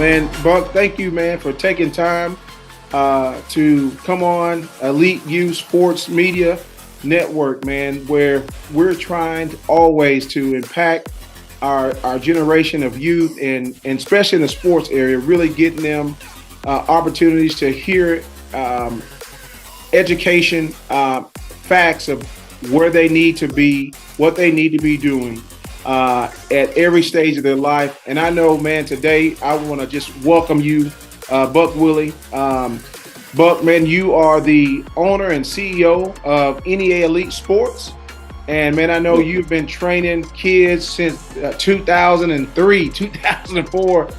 Man, Buck, thank you, man, for taking time to come on Elite Youth Sports Media Network, man, where we're trying always to impact our generation of youth and especially in the sports area, really getting them opportunities to hear education, facts of where they need to be, what they need to be doing at every stage of their life. And I know, man, today I want to just welcome you, Buck Willie. Buck, man, you are the owner and CEO of Nea Elite Sports. And, man, I know you've been training kids since 2003, 2004. It's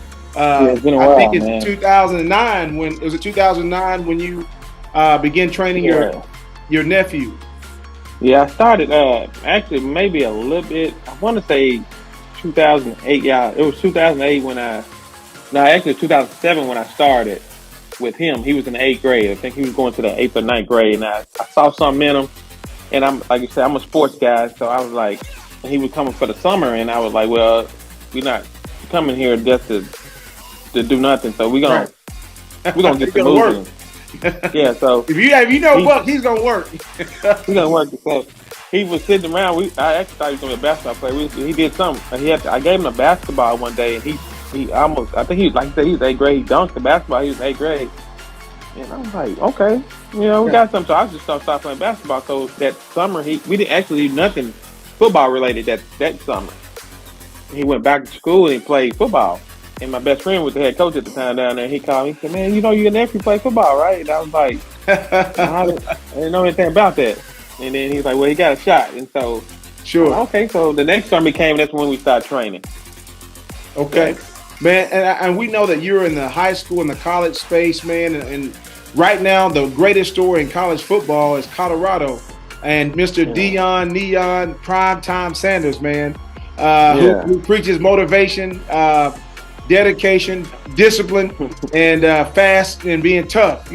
been a while, I think it's man. 2009 when it was 2009 when you began training your nephew. Yeah, I started actually maybe a little bit. I want to say 2008. Yeah, it was 2008 when actually 2007 when I started with him. He was in the 8th grade. I think he was going to the 8th or 9th grade, and I saw something in him. And I'm like you said, I'm a sports guy, so I was like, he was coming for the summer, and I was like, well, we're not coming here just to do nothing, so we're gonna get to moving. Yeah, so if you know Buck, he's gonna work. He's gonna work. So he was sitting around. I actually thought he was gonna be a basketball player. He did something. I gave him a basketball one day, and he almost. I think he like I said, he was 8th grade. He dunked the basketball. He was 8th grade, and I was like, okay, we got something. So I just started playing basketball. So that summer, we didn't actually do nothing football related that summer. He went back to school and he played football. And my best friend was the head coach at the time down there. He called me. He said, "Man, your nephew play football, right?" And I was like, I didn't know anything about that. And then he was like, "Well, he got a shot." And so, sure. Okay. So the next summer came. That's when we started training. Okay, man. And we know that you're in the high school and the college space, man. And right now, the greatest story in college football is Colorado and Mr. Neon Primetime Sanders, man, who preaches motivation. Dedication, discipline, and fast and being tough.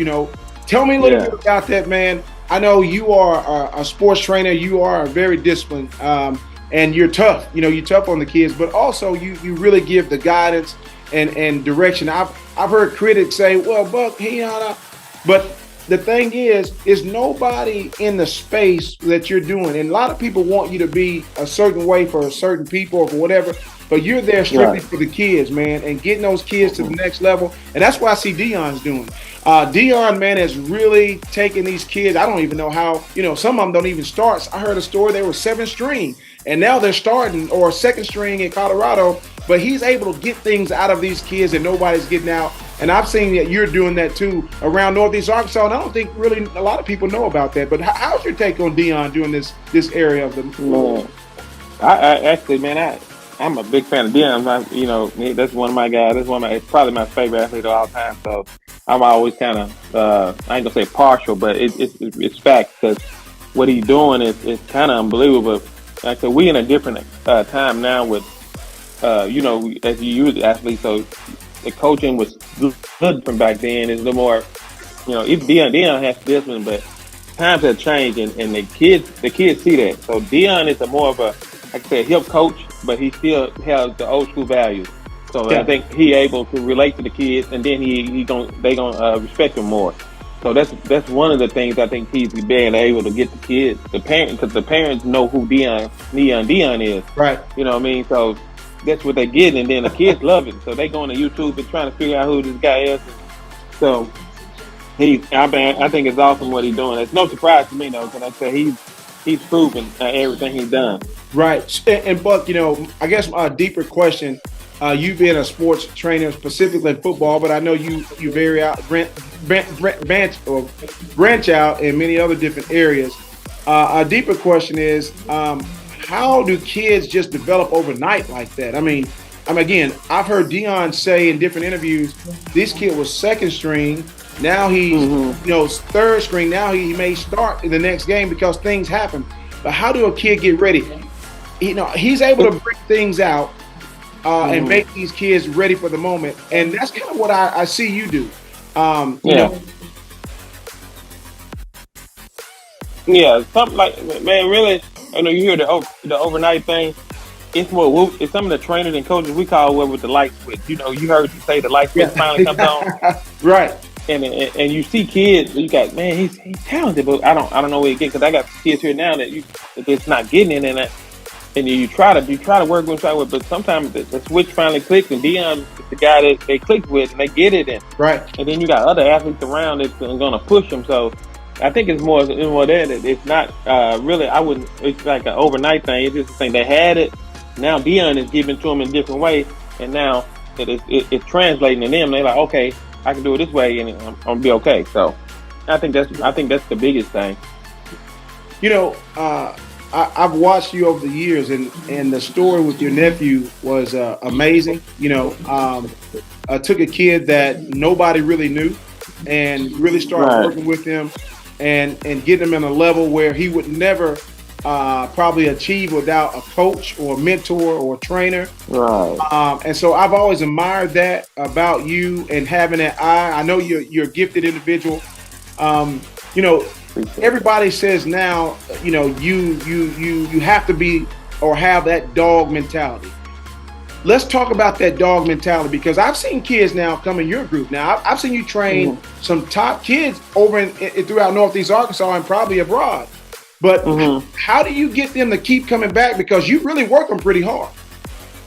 Tell me a little bit about that, man. I know you are a sports trainer. You are very disciplined, and you're tough. You're tough on the kids, but also you really give the guidance and direction. I've heard critics say, "Well, Buck, but the thing is nobody in the space that you're doing, and a lot of people want you to be a certain way for certain people or for whatever. But you're there strictly for the kids, man, and getting those kids to the next level. And that's what I see Deion's doing. Deion, man, has really taken these kids. I don't even know how, some of them don't even start. I heard a story, they were 7th string, and now they're starting or 2nd string in Colorado. But he's able to get things out of these kids and nobody's getting out. And I've seen that you're doing that too around Northeast Arkansas. And I don't think really a lot of people know about that. But how's your take on Deion doing this area of the man? I actually, man, I'm a big fan of Deion. That's one of my guys. That's probably my favorite athlete of all time. So I'm always kind of, I ain't gonna say partial, but it's fact because what he's doing is kind of unbelievable. Like I said, we in a different time now with, as you use athletes. So the coaching was good from back then. It's a little more, Deion has discipline, but times have changed, and the kids see that. So Deion is more of a, like I said, hip coach, but he still has the old school values. So I think he able to relate to the kids, and then they gonna respect him more. So that's one of the things I think he's being able to get the kids, the parents, because the parents know who Deion is. Right. You know what I mean? So that's what they get, and then the kids love it. So they going to YouTube and trying to figure out who this guy is. So I think it's awesome what he's doing. It's no surprise to me though, because I say he's proven everything he's done. Right. And Buck, I guess a deeper question. You being a sports trainer, specifically in football, but I know you vary out, branch out in many other different areas. A deeper question is, how do kids just develop overnight like that? I mean, again, I've heard Deion say in different interviews, this kid was 2nd string. Now he's, 3rd string. Now he may start in the next game because things happen. But how do a kid get ready? He's able to bring things out and make these kids ready for the moment. And that's kind of what I see you do. Yeah, something like, man, really, you hear the overnight thing. it's more. It's some of the trainers and coaches we call with the light switch. You know, you heard you say the light switch finally comes on, Right. and you see kids. You got man, he's talented, but I don't know where he gets because I got kids here now that it's not getting in and that. And you try to work with, but sometimes the switch finally clicks, and Dion is the guy that they click with, and they get it, and then you got other athletes around that's going to push them. So I think it's more that it's not really. I wouldn't. It's like an overnight thing. It's just a thing they had it. Now Dion is giving to them in a different way, and now it's translating to them. They're like, okay, I can do it this way, and I'm gonna be okay. So I think that's the biggest thing. You know, I've watched you over the years, and the story with your nephew was amazing. You know, I took a kid that nobody really knew, and really started working with him, and getting him in a level where he would never probably achieve without a coach or a mentor or a trainer. Right. And so I've always admired that about you and having that eye. I know you're a gifted individual. You know, everybody says now, you know, you have to be or have that dog mentality. Let's talk about that dog mentality, because I've seen kids now come in your group. Now I've seen you train some top kids over throughout Northeast Arkansas and probably abroad. But how do you get them to keep coming back? Because you really work them pretty hard.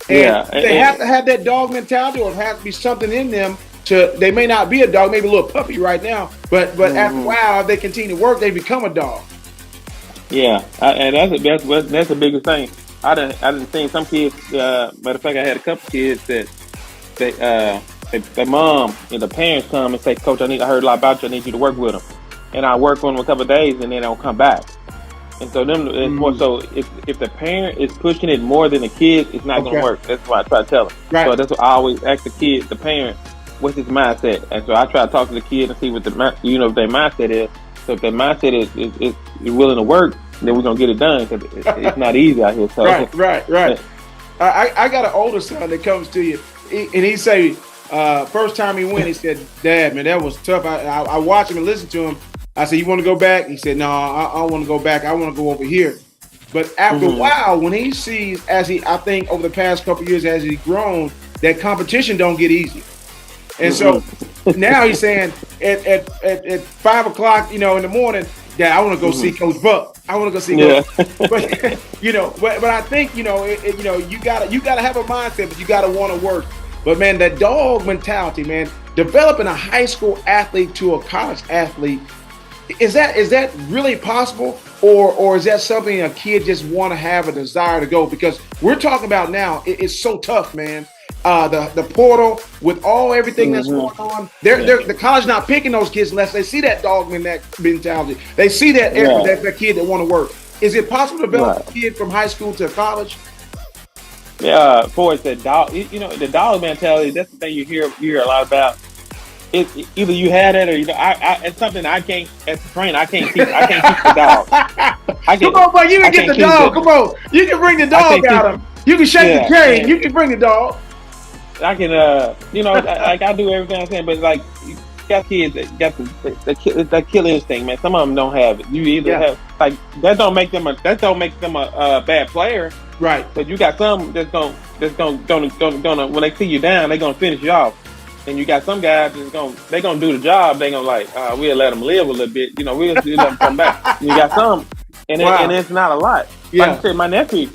And they have to have that dog mentality, or it has to be something in them. They may not be a dog, maybe a little puppy right now, but after a while, if they continue to work, they become a dog. Yeah, and that's the biggest thing. I done seen some kids. Matter of fact, I had a couple kids that their mom and the parents come and say, "Coach, I heard a lot about you. I need you to work with them." And I work on them a couple of days, and then they don't come back. And so it's more so if the parent is pushing it more than the kid, it's not going to work. That's why I try to tell them. Right. So that's what I always ask the parent, what's his mindset? And so I try to talk to the kid and see what their mindset is. So if their mindset is willing to work, then we're going to get it done, because it's not easy out here. So Right. I got an older son that comes to you, and he say, first time he went, he said, "Dad, man, that was tough." I watch him and listen to him. I said, "You want to go back?" He said, "No, I don't want to go back. I want to go over here." But after a while, when he sees, I think over the past couple of years, as he's grown, that competition don't get easier. And so now he's saying at 5 o'clock, in the morning, "Dad, I want to go see Coach Buck. I want to go see Coach." But I think you gotta have a mindset, but you gotta want to work. But man, that dog mentality, man, developing a high school athlete to a college athlete, is that really possible, or is that something a kid just want to have a desire to go? Because we're talking about now, it's so tough, man. The portal with everything that's going on, the college not picking those kids unless they see that dog mentality. They see that that kid that want to work. Is it possible to develop a kid from high school to college? Yeah, for it's that dog. The dog mentality. That's the thing you hear a lot about. It's either you had it or it's something I can't, as a trainer, I can't keep the dog. Come on, boy, you can get the dog. Come on, you can bring the dog out of him. You can shake the chain. You can bring the dog. I can, like I do everything I'm saying, but like you got kids that got the killer instinct, man. Some of them don't have it. You either have like that don't make them a bad player, right? But you got some that's gonna when they see you down, they're gonna finish you off. And you got some guys they're gonna do the job. They're gonna we'll let them live a little bit. We'll let them come back. And you got some, and it's not a lot. Yeah. Like I said, my nephew.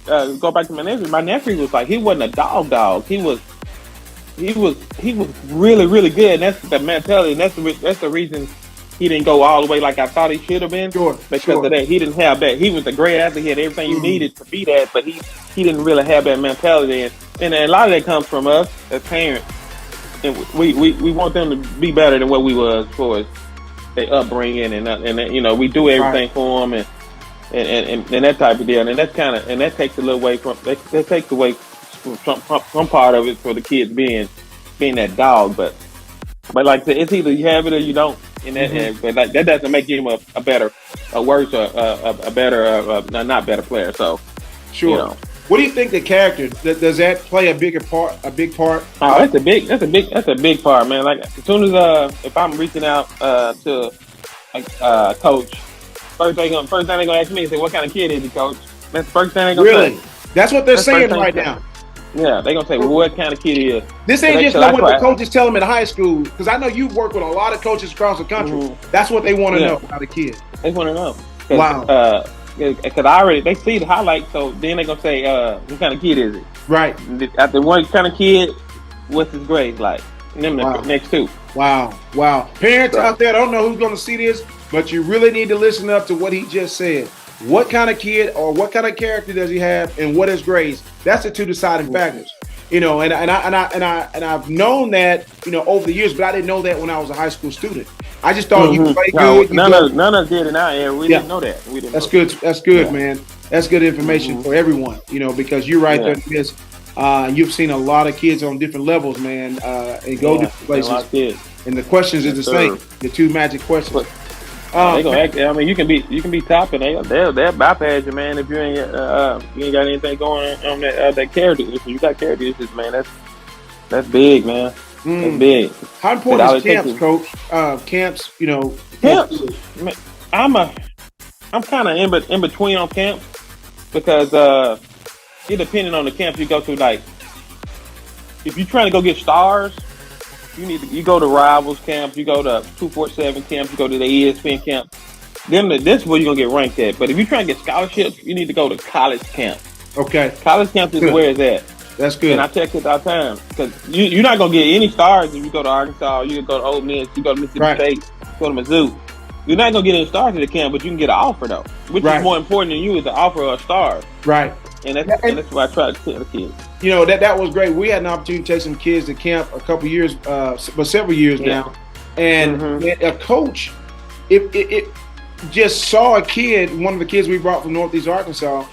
Go back to my nephew. My nephew was like, he wasn't a dog. He was really, really good. And that's the mentality. And that's the reason he didn't go all the way like I thought he should have been. Because of that, he didn't have that. He was a great athlete. He had everything you needed to be that, but he didn't really have that mentality. And a lot of that comes from us as parents. And we want them to be better than what we was for their upbringing, and we do everything for them, and that type of deal, and that takes a little away from that takes away from part of it for the kids being that dog, but like I said, it's either you have it or you don't, but like that doesn't make you a better, a worse, a better, not better player. So sure. What do you think the character does that play a big part? Oh, that's a big part, man. Like as soon as if I'm reaching out to coach, first thing they're gonna ask me is say, "What kind of kid is he, coach?" That's the first thing they're gonna say. That's what they're That's the saying first right thing. now. Yeah, they're gonna say, well, what kind of kid he is. This ain't just know what the coaches tell them in high school, because I know you work with a lot of coaches across the country. Mm-hmm. That's what they want to know about a kid. They want to know. Wow. Because they see the highlights, so then they're gonna say, what kind of kid is it? Right. After one kind of kid, what's his grade like? And then the next two. Wow. Parents out there, I don't know who's gonna see this, but you really need to listen up to what he just said. What kind of kid or what kind of character does he have, and what is grades? That's the two deciding factors. You know, and I've known that, you know, over the years, but I didn't know that when I was a high school student. I just thought you played good. None of us did in our area. We didn't know that. That's good. That's good, man. That's good information for everyone. You know, because you're right there. Because you've seen a lot of kids on different levels, man, and go different places. And the questions is the same. The two magic questions. They gonna act. I mean, you can be top, and they'll bypass you, man. If you ain't got anything going on that character issue. You got character issues, man. That's big, man. That's big. How important is camps, Coach? Camps, you know. Camps. I'm kind of in between on camps because it depending on the camp you go to. Like, if you're trying to go get stars, you go to Rivals camp, you go to 247 camp, you go to the ESPN camp. This is where you're gonna get ranked at. But if you're trying to get scholarships, you need to go to college camp. Okay. College camp is where it's at. That's good. And I check it all the time because you're not gonna get any stars if you go to Arkansas, you go to Ole Miss, you go to Mississippi State, go to Mizzou. You're not gonna get any stars at the camp, but you can get an offer though, which is more important than you is the offer of a star. Right. And that's what I try to tell the kids. You know, that was great. We had an opportunity to take some kids to camp a couple years, but several years now. And a coach, it just saw a kid, one of the kids we brought from Northeast Arkansas,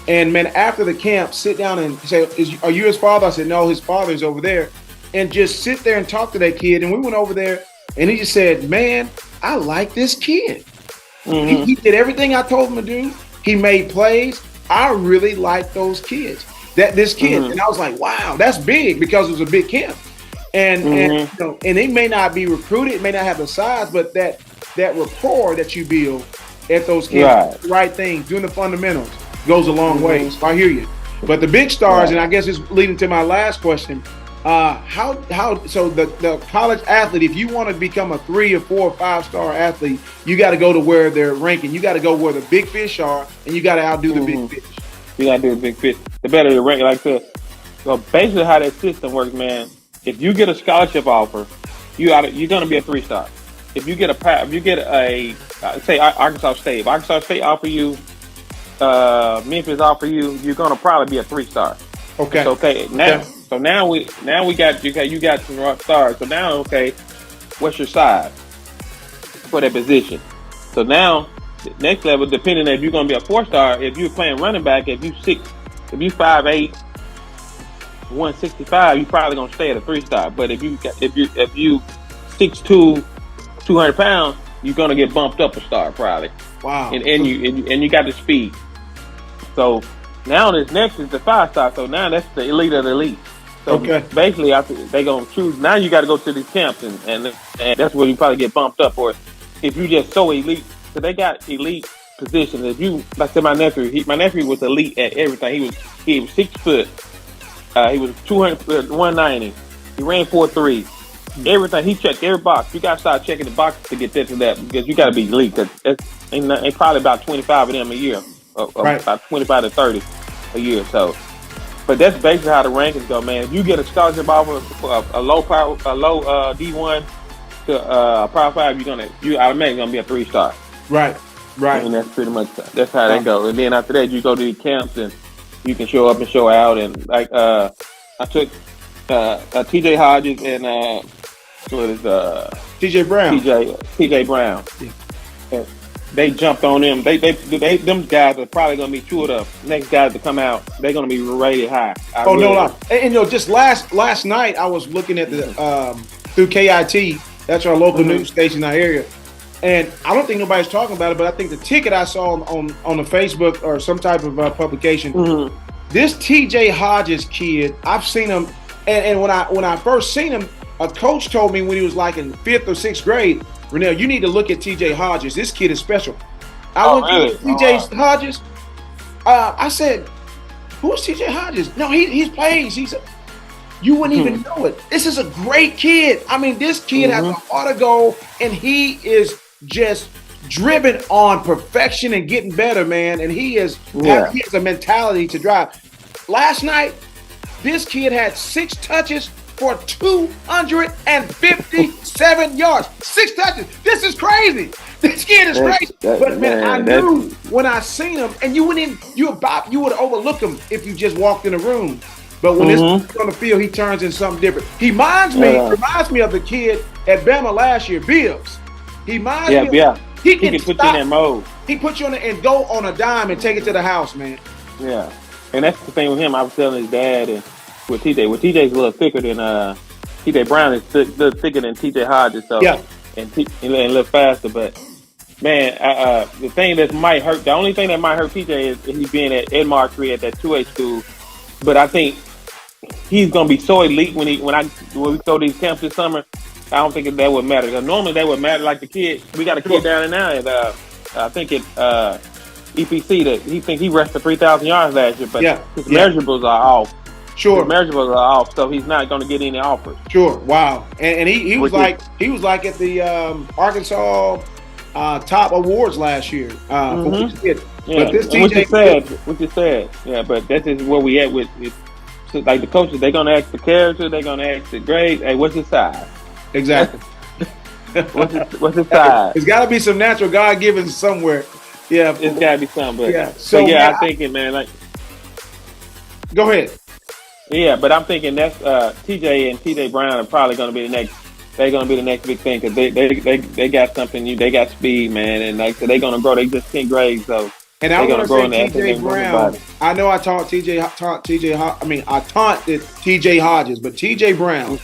and man, after the camp, sit down and say, "Are you his father?" I said, "No, his father's over there." And just sit there and talk to that kid. And we went over there, and he just said, "Man, I like this kid. He did everything I told him to do. He made plays. I really like those kids. This kid." And I was like, "Wow, that's big," because it was a big camp. And you know, and they may not be recruited, it may not have the size, but that rapport that you build at those camps, the right things, doing the fundamentals, goes a long way. So I hear you. But the big stars, and I guess it's leading to my last question. So the college athlete, if you want to become a 3 or 4 or 5-star athlete, you got to go to where they're ranking. You got to go where the big fish are, and you got to outdo the big fish. You got to do the big fish. The better the rank, so basically how that system works, man. If you get a scholarship offer, you're going to be a 3-star. If you get say Arkansas State. If Arkansas State offer you, Memphis offer you, you're going to probably be a 3-star. Okay. So, now we got you got some stars. So now, okay, what's your size for that position? So now, the next level, depending on if you're going to be a 4-star, if you're playing running back, if you 5'8", 165, you're probably going to stay at a 3-star. But if you 6'2", 200 pounds, you're going to get bumped up a star probably. Wow. And you got the speed. So now this next is the 5-star. So now that's the elite of the elite. So basically, they're going to choose. Now you got to go to these camps, and that's where you probably get bumped up. Or if you just so elite, so they got elite positions. If you, like I said, my nephew was elite at everything. He was 6 foot. He was 190. He ran 4.3. Everything, he checked every box. You got to start checking the boxes to get this and that, because you got to be elite. Cause ain't probably about 25 of them a year, about 25 to 30 a year. So, but that's basically how the rankings go, man. If you get a scholarship offer for a low D1 to a Power 5, you automatically gonna be a 3-star. Right. And that's pretty much that's how that goes. And then after that, you go to these camps and you can show up and show out. And like I took TJ Hodges and TJ Brown. TJ Brown. Yeah. And they jumped on them. Them guys are probably gonna be 2 of the next guys to come out. They're gonna be rated high. No. And you know, just last night I was looking at the through KIT. That's our local news station in our area. And I don't think nobody's talking about it, but I think the ticket I saw on the Facebook or some type of publication, this TJ Hodges kid, I've seen him, and when I first seen him, a coach told me when he was like in 5th or 6th grade, Renell, you need to look at TJ Hodges. This kid is special. I went to TJ Hodges. I said, who's TJ Hodges? No, he's playing. You wouldn't even know it. This is a great kid. I mean, this kid has a heart of gold, and he is just driven on perfection and getting better, man. And he has a mentality to drive. Last night, this kid had 6 touches for 257 yards. 6 touches. This is crazy. This kid is crazy. But man, I knew when I seen him, and you would overlook him if you just walked in the room. But when it's on the field, he turns in something different. He reminds me of the kid at Bama last year, Bibbs. He reminds me. He can put you in that mode. He puts you on and go on a dime and take it to the house, man. Yeah, and that's the thing with him. I was telling his dad and with TJ. Well, TJ's a little thicker than TJ Brown is little thicker than TJ Hodges. So and a little faster. But man, the thing that might hurt, the only thing that might hurt TJ is he being at Ed Markry at that 2A school. But I think he's gonna be so elite when we go to these camps this summer. I don't think that would matter. Because normally that would matter. Like the kid, we got a kid down there now at I think at EPC that he rushed for 3,000 yards last year, but his measurables are off. Sure, his measurables are off, so he's not going to get any offers. Sure, wow, and he was like at the Arkansas top awards last year. For what he did. But this which is sad. Yeah, but that's just where we at with like the coaches. They're going to ask the character. They're going to ask the grade. Hey, what's his size? Exactly. What's his size? It's got to be some natural God-given somewhere. Yeah, it's got to be something. But I'm thinking, man. Like, go ahead. Yeah, but I'm thinking that's TJ and TJ Brown are probably going to be the next. They're going to be the next big thing because they got something new. They got speed, man, and like so they're going to grow. They just 10 grades, so. And I want to say TJ Brown. I know I taught TJ. I taunted TJ Hodges, but TJ Brown.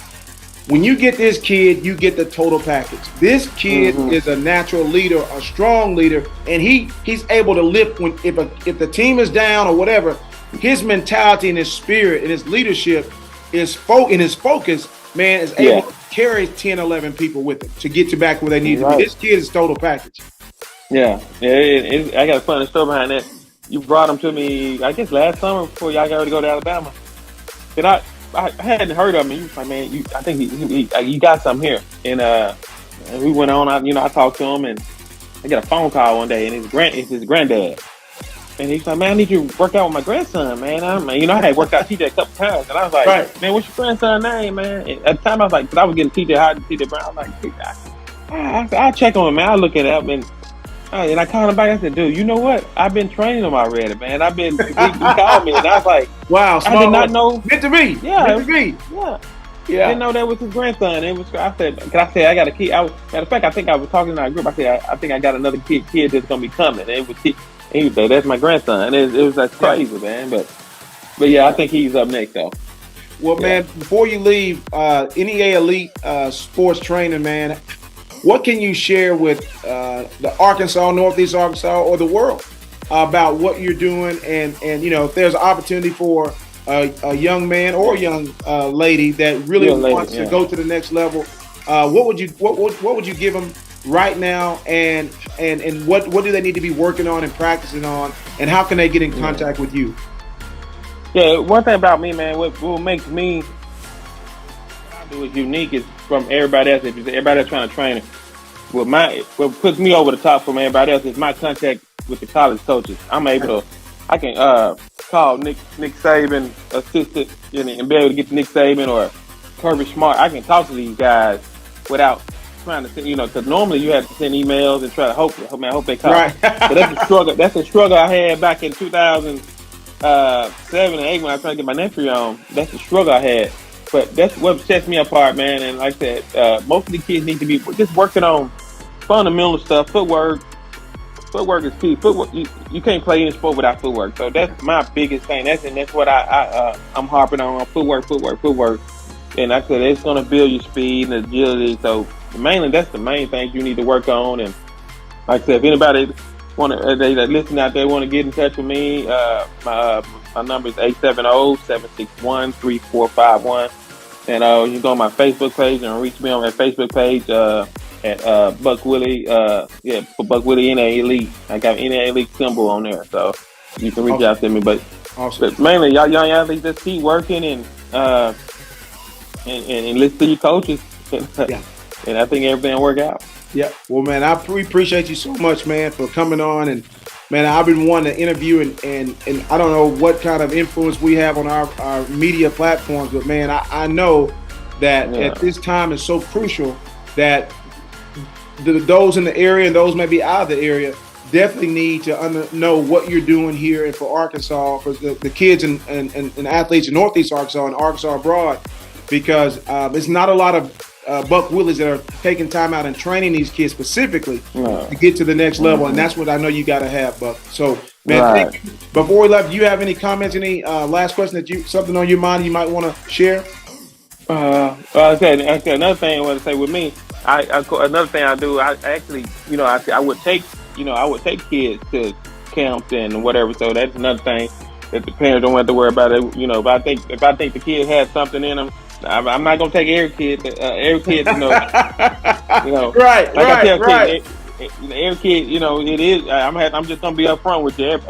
When you get this kid, you get the total package. This kid is a natural leader, a strong leader, and he's able to lift if the team is down or whatever. His mentality and his spirit and his leadership his focus, man, is able to carry 10, 11 people with him to get you back where they need to be. This kid is total package. Yeah. I got a funny story behind that. You brought him to me, I guess, last summer before y'all got ready to go to Alabama. And I hadn't heard of him. You was like, man, I think you got something here. And we went on. I talked to him, and I got a phone call one day, and it's his granddad. And he's like, man, I need you to work out with my grandson, man. I had worked out TJ a couple times, and I was like, man, what's your grandson's name, man? And at the time, I was like, because I was getting TJ Hodges, TJ Brown. I was like, I'll check on him, man. I'll look it up, and I called him back. I said, dude, you know what? I've been training him already, man. He called me, and I was like, wow, I did not know. Meant to be. Yeah. Meant to be. Yeah. Yeah. I didn't know that was his grandson. I said, I got a kid. Matter of fact, I think I was talking to our group. I said, I think I got another kid that's going to be coming. And he was like, that's my grandson. And it was like crazy, man. But yeah, I think he's up next, though. Well, man, before you leave, Nea Elite Sports training, man, what can you share with the Arkansas, Northeast Arkansas, or the world about what you're doing? And if there's an opportunity for a young man or a young lady that really wants to go to the next level, what would you give them right now? And what do they need to be working on and practicing on? And how can they get in contact with you? Yeah, one thing about me, man, what makes me what I do is unique is from everybody else. If everybody else trying to train, what puts me over the top from everybody else is my contact with the college coaches. I can call Nick Saban assistant and be able to get to Nick Saban or Kirby Smart. I can talk to these guys without trying to send, because normally you have to send emails and try to hope they call. Right. So that's a struggle. That's a struggle I had back in 2007 and 8 when I was trying to get my nephew on. That's the struggle I had. But that's what sets me apart, man. And like I said, most of the kids need to be just working on fundamental stuff, footwork. Footwork is key. Footwork, you can't play any sport without footwork. So that's my biggest thing. That's what I'm harping on footwork. And like I said, it's going to build your speed and agility. So mainly, that's the main things you need to work on. And like I said, if anybody they listen out there want to get in touch with me, my number is 870-761-3451. And you can go on my Facebook page and reach me on that Facebook page. At Buck Willie, for Buck Willie Nea Elite. I got Nea Elite symbol on there, so you can reach out to me. But Awesome. But mainly, y'all young athletes just keep working and listen to your coaches, Yeah. and I think everything will work out. Yeah. Well, man, we appreciate you so much, man, for coming on. And man, I've been wanting to interview, and I don't know what kind of influence we have on our media platforms, but man, I know that at this time is so crucial that those in the area and those maybe out of the area definitely need to know what you're doing here and for Arkansas, for the kids and athletes in Northeast Arkansas and Arkansas abroad, because it's not a lot of Buck Willies that are taking time out and training these kids specifically to get to the next level, and that's what I know you got to have, Buck. So, man, thank you. Before we left, do you have any comments, any last question something on your mind you might want to share? I said another thing I want to say with me. Another thing I do. I actually, I would take kids to camps and whatever. So that's another thing that the parents don't have to worry about it. But if I think the kid has something in them, I'm not gonna take every kid. Right. I tell kids, every kid, it is. I'm just gonna be upfront with you.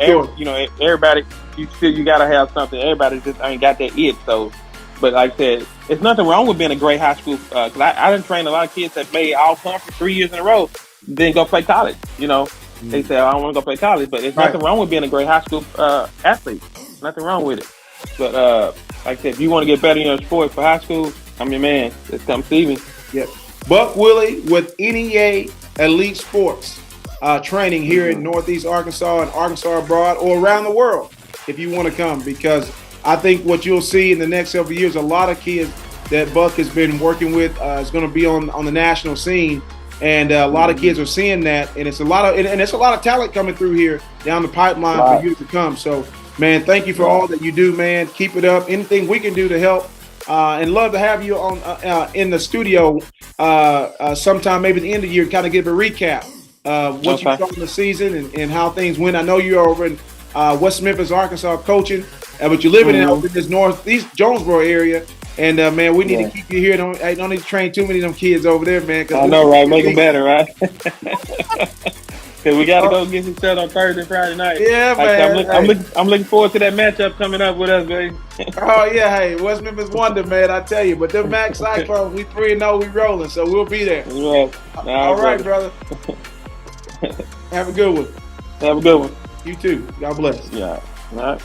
Everybody, you gotta have something. Everybody just ain't got that it. So, but like I said, it's nothing wrong with being a great high school. Cause I done trained a lot of kids that made all conference 3 years in a row, then go play college. They say, I don't want to go play college, but there's nothing wrong with being a great high school athlete. Nothing wrong with it. But like I said, if you want to get better in your sport for high school, I'm your man. Just come see me. Yep. Buck Willie with Nea Elite Sports training here in Northeast Arkansas and Arkansas abroad or around the world if you want to come, because I think what you'll see in the next several years, a lot of kids that Buck has been working with is going to be on the national scene. And a lot of kids are seeing that, and it's a lot of talent coming through here down the pipeline for years to come. So, man, thank you for all that you do, man. Keep it up. Anything we can do to help, and love to have you on in the studio sometime, maybe at the end of the year, kind of give a recap what you saw in the season and how things went. I know you're over in West Memphis, Arkansas, coaching, but you're living in this Northeast Jonesboro area. And man, we need to keep you here. Don't need to train too many of them kids over there, man. I know, right? Make them better, right? Cause we got to go get some shut on Thursday, Friday night. Yeah, man. I'm looking forward to that matchup coming up with us, baby. Oh yeah, hey, West Memphis Wonder, man. I tell you, but them Max Cyclones, we 3-0, we rolling, so we'll be there. Yeah. All right, brother. Have a good one. Have a good one. You too. God bless. Yeah. All right.